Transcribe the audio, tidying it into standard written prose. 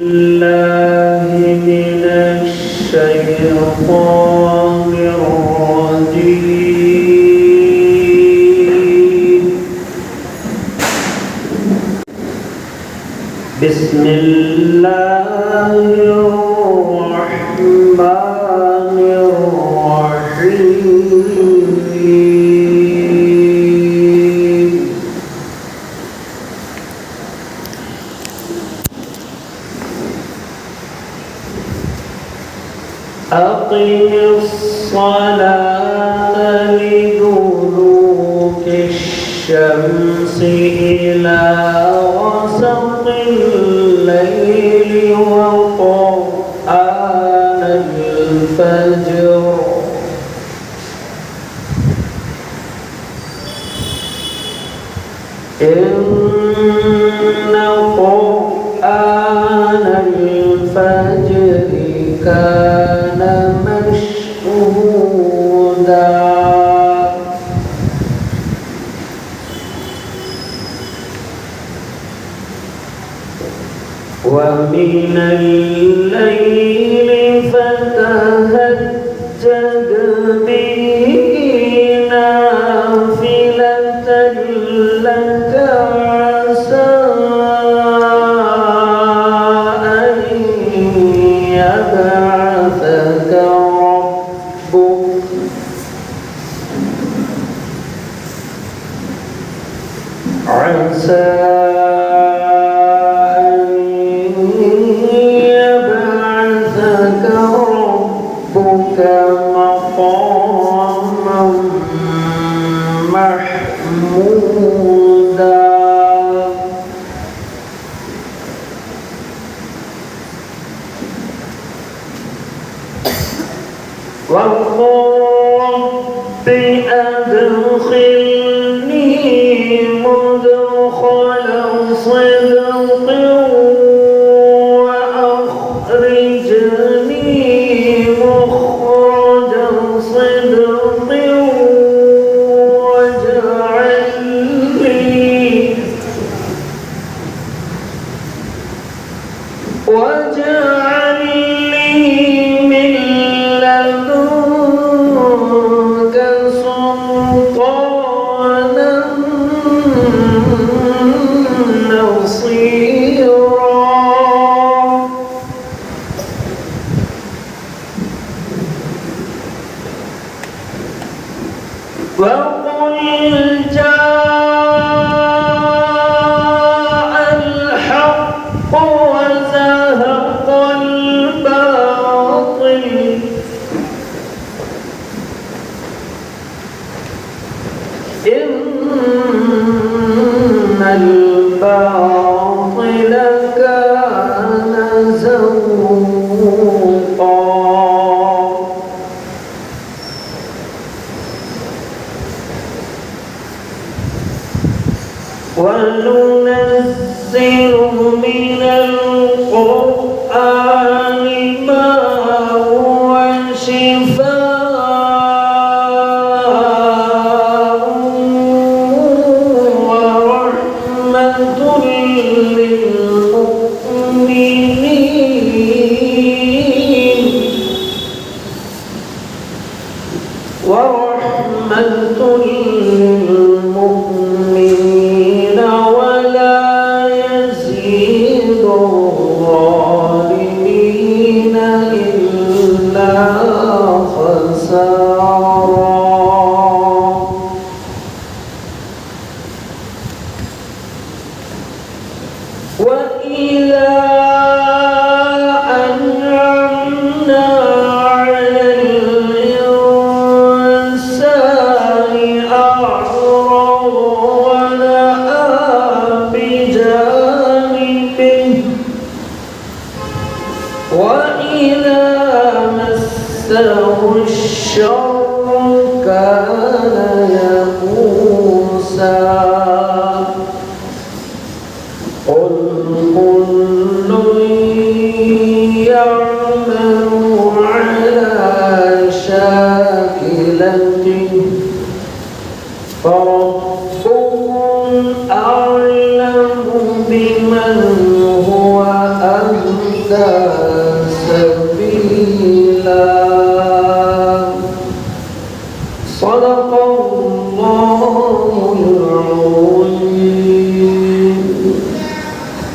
الله من الشيطان الرجيم. بسم الله الرحمن الرحيم. أقم الصلاة لدلوك الشمس إلى غسق الليل وقرآن الفجر إن قرآن الفجر كان مشهودا. ومن الليل فتهجد به نافلة لك عسى أن يبعثك ربك عسى مقاما محمودا. وقل رب أدخلني مدخل صدق وأخرجني مخرج صدق واجعل لي من لدنك سلطانا نصيرا. وقل جاء الحق وزهق الباطل إن الباطل كان زهوقا. وننزل من القرآن ما هو شفاء ورحمة للمؤمنين ولا يزيد الظالمين إلا خسارا. وإذا أنعمنا على الإنسان أعرض ونأى بجانبه وإذا مسه الشر كان يئوسا. قل كل يعمل على شاكلته فربكم أعلم بمن هو أهدى سبيلا صدق الله